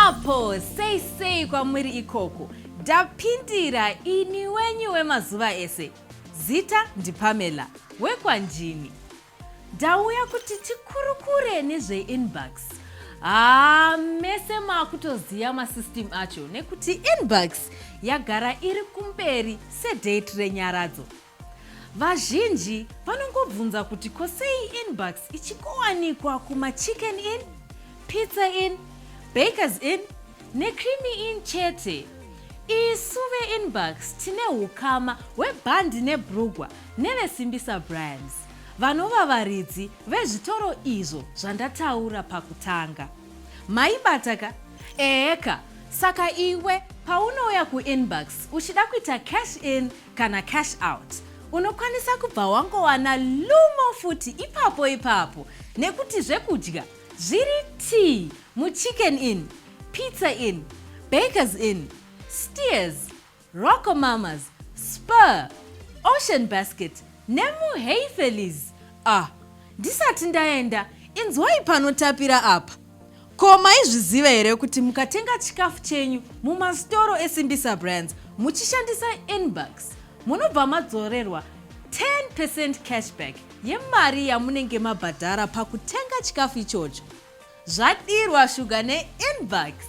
Apo sei kwamuri ikoko. Ndapindira ini wenyu wemazuva ese. Zita ndi Pamela wekwanjini. Ndauya kuti tikurukure nezve InnBucks. Mese makutoziya masystem acho nekuti InnBucks yagara iri kumberi sedate renyaradzo. Vazhinji vanongobvunza kuti kosei InnBucks ichikowanikwa kuma Chicken Inn, Pizza Inn, Bakers Inn neCreamy Inn chete. Isu veInnBucks tine hukama hwebhandi nebrugwa nevesimbisa brands. Vanova varidzi vezvitoro izvo zvandataura pakutanga. Maibataka? Eka, saka iwe paunouya kuInnBucks uchida kuita cash in kana cash out, unokwanisa kubva wangowana lumo futi ipapo nekuti zvekudya zviri tea muChicken Inn, Pizza Inn, Bakers Inn, Steers, Rocco Mamas, Spur, Ocean Basket, nemuHayfelies. Ndisati ndaenda, inzwai panotapira apa. Ko maizviziva here kuti mukatenga chikafu chenyu mumastoro esimbisa brands muchishandisa InnBucks, munobva madzorerwa 10% cashback yemari yamunenge mabhadhara pakutenga chikafu ichocho. Zvadirwa shuga neInnBucks.